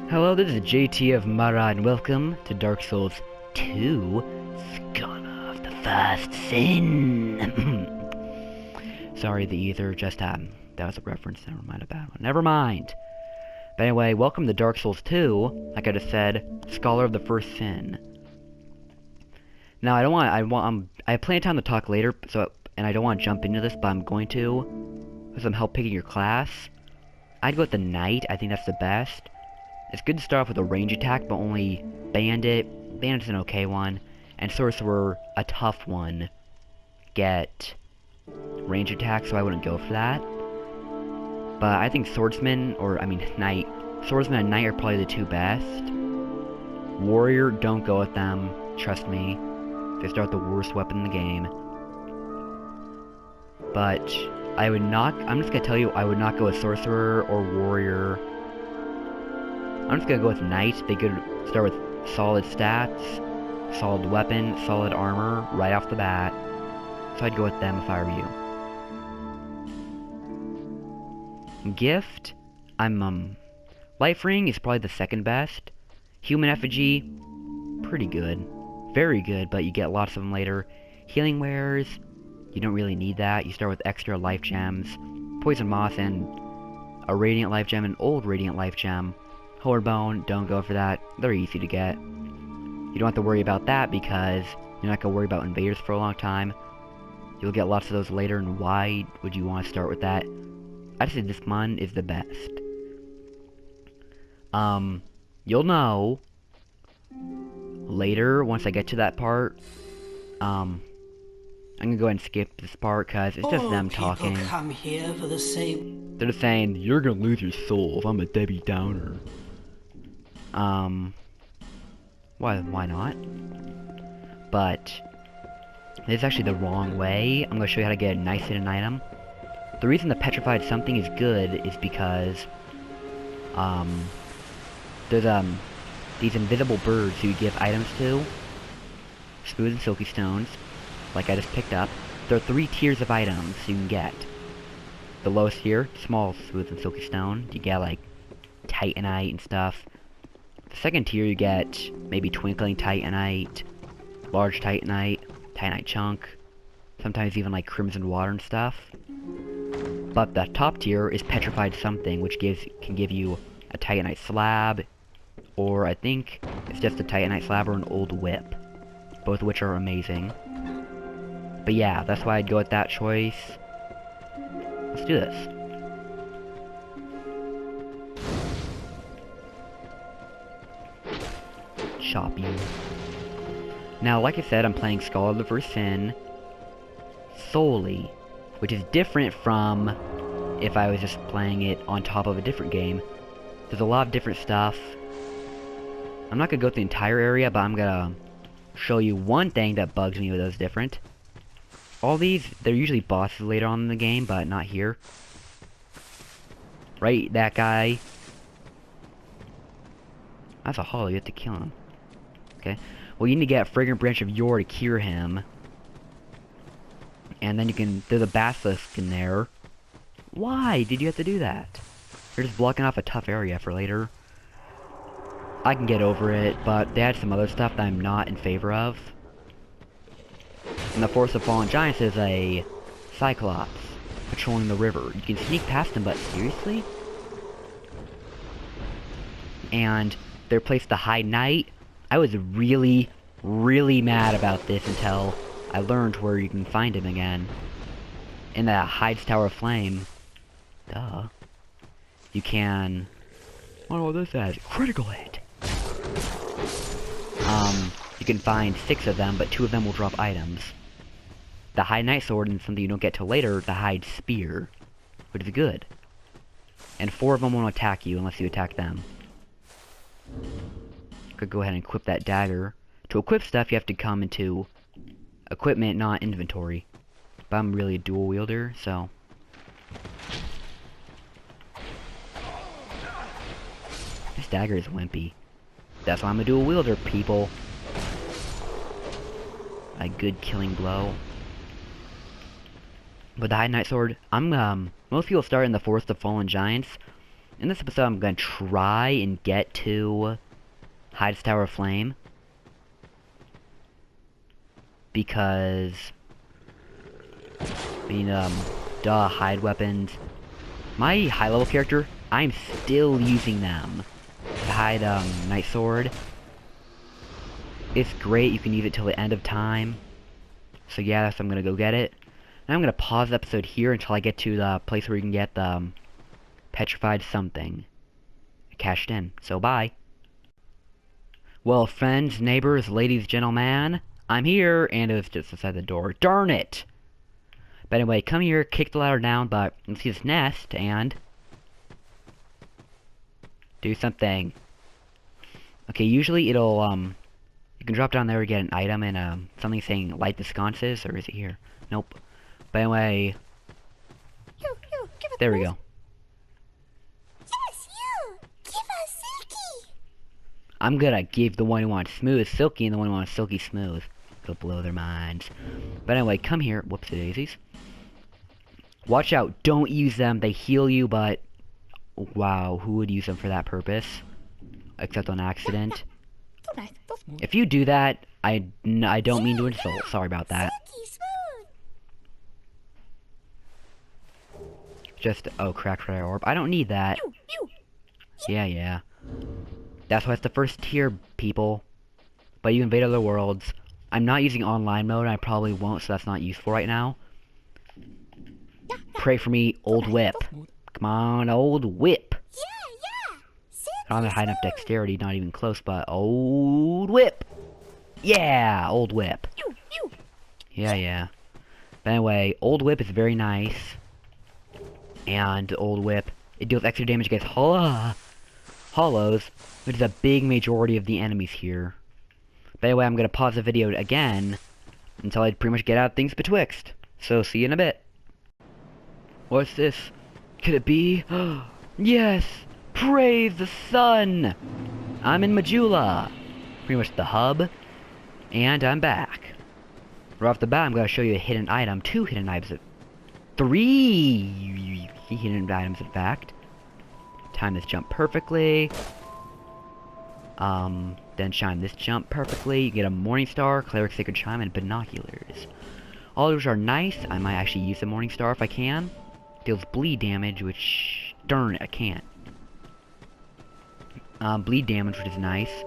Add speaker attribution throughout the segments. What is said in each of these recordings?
Speaker 1: Hello, this is JT of Mara, and welcome to Dark Souls 2, Scholar of the First Sin. Sorry, the ether just happened. That was a reference, never mind, a bad one. Never mind. But anyway, welcome to Dark Souls 2, like I just said, Scholar of the First Sin. Now, I plan time to talk later, and I don't want to jump into this, but I'm going to, with some help picking your class. I'd go with the Knight, I think that's the best. It's good to start off with a range attack, but only Bandit. Bandit's an okay one. And Sorcerer, a tough one. Get range attack, so I wouldn't go for that. But I think Swordsman, Knight. Swordsman and Knight are probably the two best. Warrior, don't go with them. Trust me. They start the worst weapon in the game. But I'm just gonna tell you, I would not go with Sorcerer or Warrior. I'm just gonna go with Knight. They could start with solid stats, solid weapon, solid armor right off the bat. So I'd go with them if I were you. Gift, Life Ring is probably the second best. Human Effigy, pretty good. Very good, but you get lots of them later. Healing Wares, you don't really need that. You start with extra life gems. Poison Moss and a Radiant Life Gem, an old Radiant Life Gem. Horde Bone, don't go for that. They're easy to get. You don't have to worry about that because you're not going to worry about invaders for a long time. You'll get lots of those later, and why would you want to start with that? I'd say this one is the best. You'll know later, once I get to that part. I'm going to go ahead and skip this part because it's just them talking.
Speaker 2: Come here for the same.
Speaker 1: They're just saying, you're going to lose your soul if I'm a Debbie Downer. Why not? But this is actually the wrong way. I'm gonna show you how to get a nice hidden item. The reason the petrified something is good is because there's these invisible birds who you give items to. Smooth and silky stones, like I just picked up. There are 3 tiers of items you can get. The lowest tier, small smooth and silky stone. You get like titanite and stuff. The second tier you get maybe twinkling titanite, large titanite, titanite chunk, sometimes even like crimson water and stuff. But the top tier is petrified something, which can give you a titanite slab, or I think it's just a titanite slab or an old whip, both of which are amazing. But yeah, that's why I'd go with that choice. Let's do this. Chop you. Now, like I said, I'm playing Scholar of the First Sin solely, which is different from if I was just playing it on top of a different game. There's a lot of different stuff. I'm not gonna go through the entire area, but I'm gonna show you one thing that bugs me with those different. All these, they're usually bosses later on in the game, but not here. Right, that guy. That's a hollow, you have to kill him. Okay. Well, you need to get a Fragrant Branch of Yore to cure him. And then there's a basilisk in there. Why did you have to do that? You're just blocking off a tough area for later. I can get over it, but they had some other stuff that I'm not in favor of. And the Forest of Fallen Giants is a Cyclops patrolling the river. You can sneak past him, but seriously? And they replaced the Heide Knight. I was really, really mad about this until I learned where you can find him again. In the Heide's Tower of Flame. Duh. You can... I don't know what this says. Critical hit! You can find 6 of them, but 2 of them will drop items. The Heide Knight Sword, and something you don't get till later, the Heide Spear. Which is good. And 4 of them won't attack you unless you attack them. Could go ahead and equip that dagger. To equip stuff, you have to come into equipment, not inventory. But I'm really a dual wielder, so... This dagger is wimpy. That's why I'm a dual wielder, people. A good killing blow. But the Heide Knight Sword, most people start in the Forest of Fallen Giants. In this episode, I'm gonna try and get to Heide's Tower of Flame. Because, I mean, duh, Heide weapons. My high-level character, I'm still using them. The Heide, Knight Sword. It's great, you can use it till the end of time. So yeah, so I'm gonna go get it. And I'm gonna pause the episode here until I get to the place where you can get the, petrified something. Cashed in. So bye. Well, friends, neighbors, ladies, gentlemen, I'm here, and it was just outside the door. Darn it! But anyway, come here, kick the ladder down, but let's see this nest, and do something. Okay, usually it'll, you can drop down there and get an item and, something saying light the sconces, or is it here? Nope. But anyway, there we go.
Speaker 3: Yes, you! Give us Silky!
Speaker 1: I'm gonna give the one who wants smooth silky and the one who wants silky smooth. Go blow their minds. But anyway, come here. Whoopsie daisies. Watch out. Don't use them. They heal you, but wow, who would use them for that purpose? Except on accident. If you do that, I don't mean to insult. Sorry about that.
Speaker 3: Silky smooth!
Speaker 1: Just, oh, crack red orb. I don't need that. Yeah. That's why it's the first tier, people. But you invade other worlds. I'm not using online mode, and I probably won't, so that's not useful right now. Pray for me, old whip. Come on, old whip.
Speaker 3: Yeah!
Speaker 1: I don't have high enough dexterity, not even close, but old whip. Yeah, old whip. Yeah. But anyway, old whip is very nice. And old whip, it deals extra damage against hollows, which is a big majority of the enemies here. But anyway, I'm gonna pause the video again until I pretty much get out things betwixt. So see you in a bit. What's this? Could it be? Yes! Praise the sun! I'm in Majula, pretty much the hub, and I'm back. Right off the bat, I'm gonna show you a hidden item, 2 hidden items, 3 hidden items in fact. Time this jump perfectly. Then shine this jump perfectly. You get a Morning Star, Cleric Sacred Chime, and binoculars. All of those are nice. I might actually use the Morning Star if I can. Deals bleed damage, which, darn it, I can't. Bleed damage, which is nice.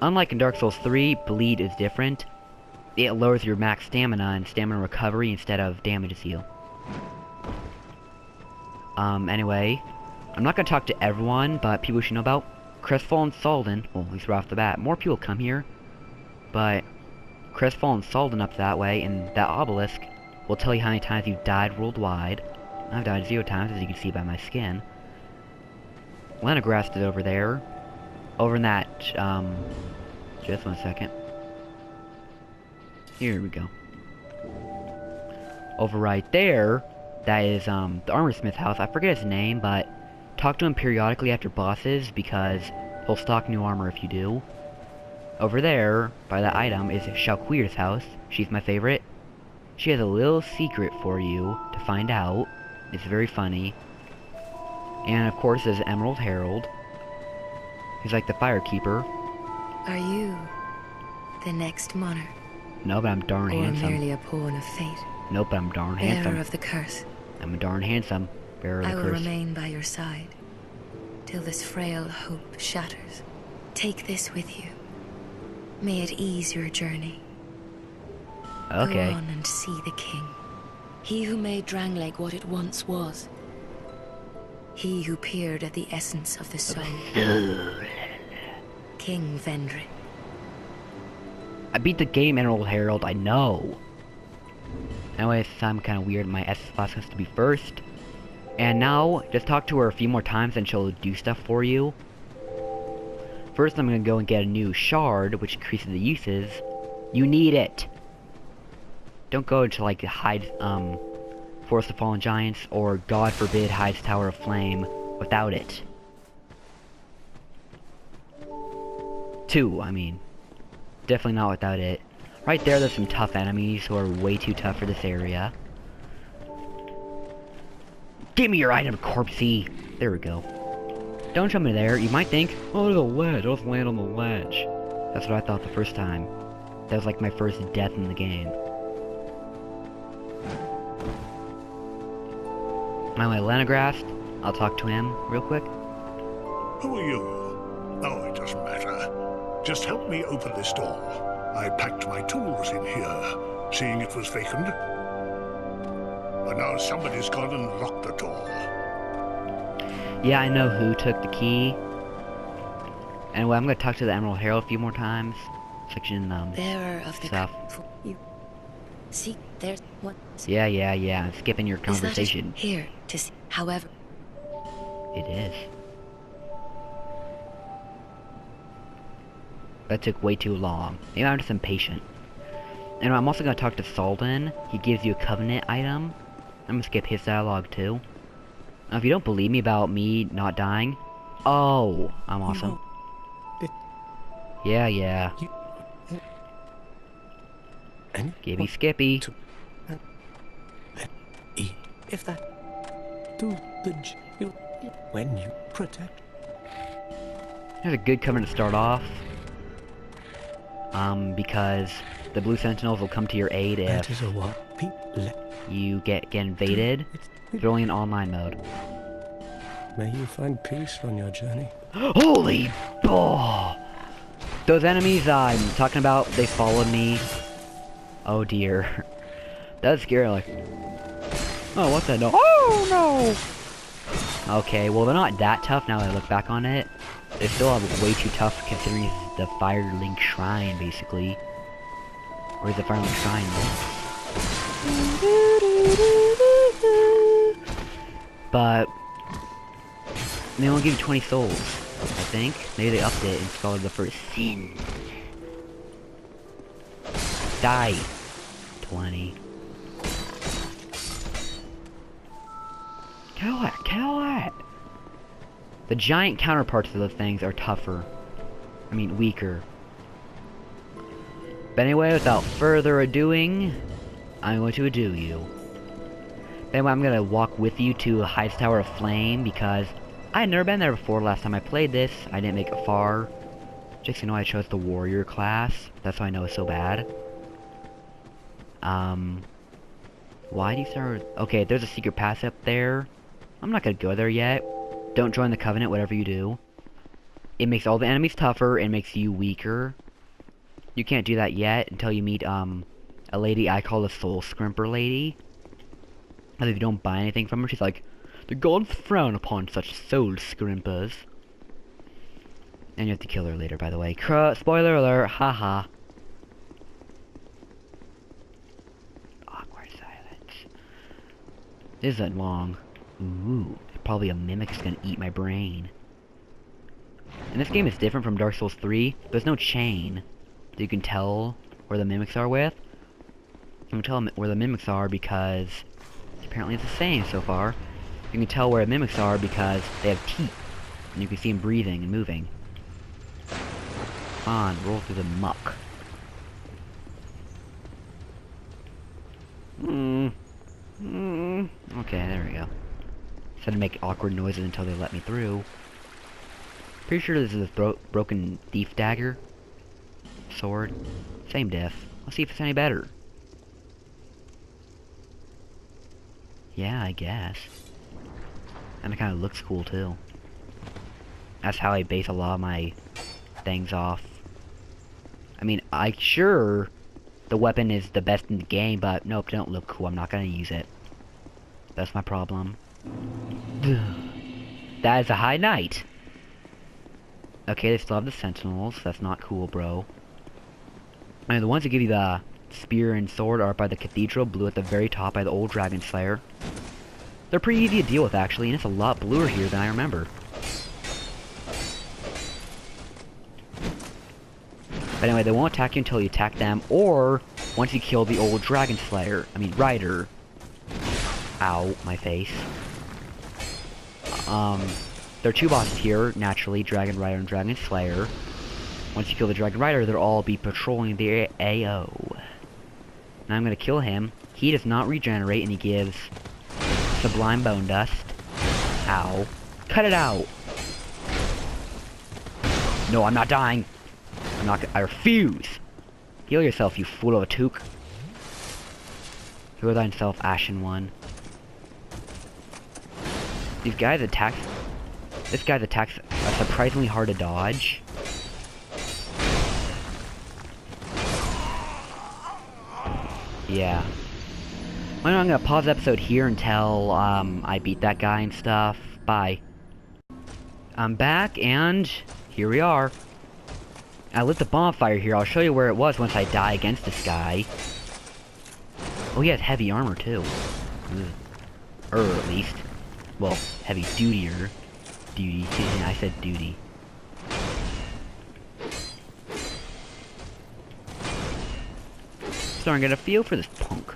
Speaker 1: Unlike in Dark Souls 3, bleed is different. It lowers your max stamina and stamina recovery instead of damage heal. Anyway, I'm not gonna talk to everyone, but people should know about Crestfallen Salden. Well, at least right off the bat. More people come here, but Crestfallen Salden up that way, and that obelisk will tell you how many times you've died worldwide. I've died 0 times, as you can see by my skin. Lenograst is over there. Over in that, just 1 second. Here we go. Over right there, that is, the Armorsmith house. I forget his name, but talk to him periodically after bosses, because he'll stock new armor if you do. Over there, by that item, is Shalquir's house. She's my favorite. She has a little secret for you to find out. It's very funny. And of course, there's Emerald Herald. He's like the Firekeeper.
Speaker 4: Are you the next monarch?
Speaker 1: No, but I'm darn
Speaker 4: Or
Speaker 1: handsome.
Speaker 4: merely a pawn of fate?
Speaker 1: Nope, but I'm darn
Speaker 4: Bearer
Speaker 1: handsome.
Speaker 4: of the curse.
Speaker 1: I'm a darn handsome. Bearer of
Speaker 4: I
Speaker 1: the
Speaker 4: will
Speaker 1: curse.
Speaker 4: remain by your side till this frail hope shatters. Take this with you. May it ease your journey.
Speaker 1: Okay.
Speaker 4: Go on and see the king. He who made Drangleic what it once was. He who peered at the essence of the soul. King Vendrick.
Speaker 1: I beat the game, Emerald Herald, I know. Anyway, I'm kind of weird. My S class has to be first. And now, just talk to her a few more times and she'll do stuff for you. First, I'm gonna go and get a new shard, which increases the uses. You need it! Don't go to, like, Heide, Forest of Fallen Giants, or, God forbid, Heide's Tower of Flame without it. 2, I mean. Definitely not without it. Right there's some tough enemies who are way too tough for this area. Give me your item, corpsey! There we go. Don't jump in there. You might think, oh, there's a ledge. I'll just land on the ledge. That's what I thought the first time. That was like my first death in the game. My Lenograst, I'll talk to him real quick.
Speaker 5: Who are you? Oh, it doesn't matter. Just help me open this door. I packed my tools in here, seeing it was vacant. But now somebody's gone and locked the door.
Speaker 1: Yeah, I know who took the key. Anyway, I'm gonna talk to the Emerald Herald a few more times. Section,
Speaker 4: Bearer of the
Speaker 1: stuff.
Speaker 4: you see, there's what?
Speaker 1: Yeah, I'm skipping your conversation.
Speaker 4: Is that here to see? However,
Speaker 1: it is. That took way too long. Maybe I'm just impatient. And I'm also gonna talk to Salden. He gives you a covenant item. I'm gonna skip his dialogue too. Now, if you don't believe me about me not dying, oh, I'm awesome. Yeah. Gibby Skippy.
Speaker 6: If that do the you when you protect.
Speaker 1: There's a good covenant to start off. Because the Blue Sentinels will come to your aid if you get invaded. They're only in online mode.
Speaker 6: May you find peace on your journey.
Speaker 1: Holy ball! Those enemies I'm talking about, they followed me. Oh dear. That was scary, like... Oh, what's that? No. Oh no! Okay, well they're not that tough now that I look back on it. They still have way too tough considering it's the Firelink Shrine, basically. Or is the Firelink Shrine? But they only give you 20 souls, I think. Maybe they upped it and called it the first sin. Die. 20. Kill it! The giant counterparts of those things are tougher. I mean, weaker. But anyway, without further ado-ing, I'm going to ado you. Anyway, I'm gonna walk with you to Heide's Tower of Flame because I had never been there before. Last time I played this, I didn't make it far. Just so you know, I chose the warrior class. That's why I know it's so bad. Why do you start? Okay, there's a secret pass up there. I'm not gonna go there yet. Don't join the Covenant, whatever you do. It makes all the enemies tougher and makes you weaker. You can't do that yet until you meet, a lady I call the Soul Scrimper Lady. And if you don't buy anything from her, she's like, the gods frown upon such soul scrimpers. And you have to kill her later, by the way. Spoiler alert, haha. Awkward silence. This isn't long. Ooh, probably a mimic's gonna eat my brain. And this game is different from Dark Souls 3. There's no chain that you can tell where the mimics are with. You can tell where the mimics are because apparently it's the same so far. You can tell where mimics are because they have teeth. And you can see them breathing and moving. Come on, roll through the muck. Okay, there we go. Instead of make awkward noises until they let me through. Pretty sure this is a broken thief dagger. Sword. Same diff. Let's see if it's any better. Yeah, I guess. And it kind of looks cool too. That's how I base a lot of my things off. I mean, sure the weapon is the best in the game, but nope, don't look cool. I'm not gonna use it. That's my problem. That is a Heide Knight. Okay, they still have the Sentinels. That's not cool, bro. And the ones that give you the spear and sword are by the cathedral, blue at the very top by the old Dragon Slayer. They're pretty easy to deal with, actually, and it's a lot bluer here than I remember. But anyway, they won't attack you until you attack them, or once you kill the old Dragon Slayer. I mean, Rider. Ow, my face. There are two bosses here, naturally, Dragon Rider and Dragon Slayer. Once you kill the Dragon Rider, they'll all be patrolling the AO. Now I'm gonna kill him. He does not regenerate, and he gives Sublime Bone Dust. Ow. Cut it out! No, I'm not dying. I refuse. Heal yourself, you fool of a toque. Heal thyself, Ashen One. This guy's attacks are surprisingly hard to dodge. Yeah. Well, I'm gonna pause the episode here until I beat that guy and stuff. Bye. I'm back, and here we are. I lit the bonfire here. I'll show you where it was once I die against this guy. Oh, he has heavy armor, too. At least. Well, heavy dutier. Duty. I said duty. Starting to get a feel for this punk.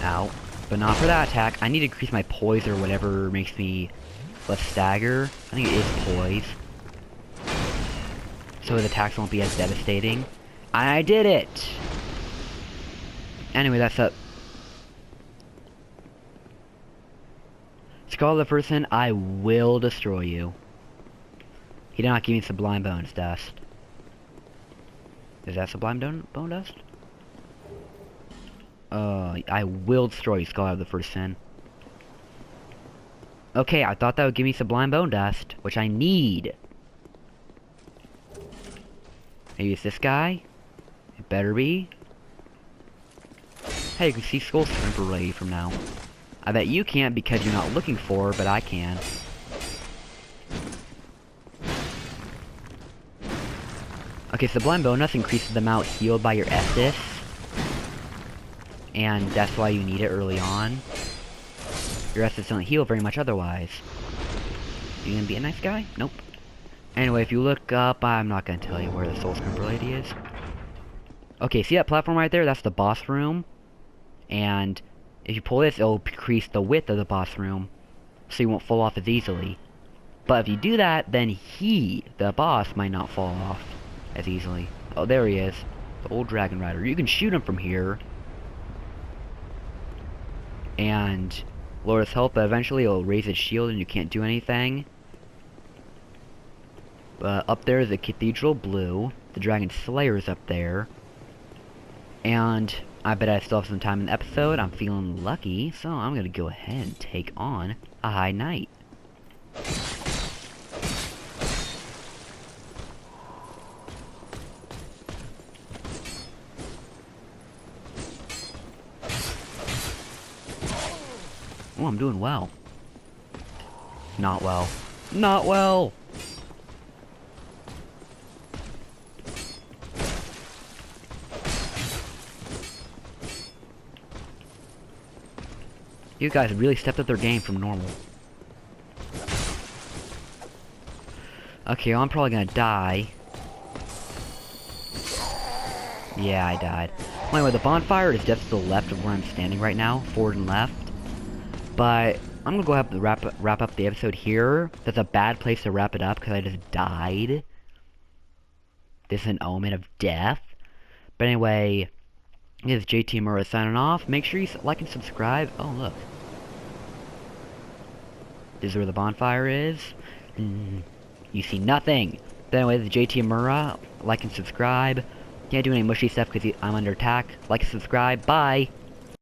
Speaker 1: Ow. But not for that attack. I need to increase my poise or whatever makes me less stagger. I think it is poise. So the attacks won't be as devastating. I did it! Anyway, that's up. Skull of the person, I will destroy you. He did not give me Sublime Bones Dust. Is that Sublime Bone Dust? I will destroy you, Scholar of the First Sin. Okay, I thought that would give me Sublime Bone Dust, which I need. Maybe it's this guy? It better be. Hey, you can see Skull temporarily from now. I bet you can't because you're not looking for her, but I can. Okay, Sublime Bone Dust increases the amount healed by your Estus. And that's why you need it early on. Your Estus don't heal very much otherwise. You gonna be a nice guy? Nope. Anyway, if you look up, I'm not gonna tell you where the Soul Scrimper Lady is. Okay, see that platform right there? That's the boss room. And if you pull this, it'll increase the width of the boss room, so you won't fall off as easily. But if you do that, then the boss, might not fall off as easily. Oh, there he is. The old Dragon Rider. You can shoot him from here. And Lord of Help, but eventually it'll raise its shield and you can't do anything. But up there is the Cathedral Blue. The Dragon Slayer is up there. And I bet I still have some time in the episode. I'm feeling lucky, so I'm gonna go ahead and take on a Heide Knight. Oh, I'm doing well. Not well. Not well! You guys really stepped up their game from normal. Okay, well, I'm probably gonna die. Yeah, I died. Well, anyway, the bonfire is just to the left of where I'm standing right now, forward and left. But I'm gonna go ahead and wrap up the episode here. That's a bad place to wrap it up because I just died. This is an omen of death. But anyway, this is JT Murrah signing off. Make sure you like and subscribe. Oh, look. This is where the bonfire is. You see nothing. But anyway, this is JT Murrah. Like and subscribe. Can't do any mushy stuff because I'm under attack. Like and subscribe. Bye.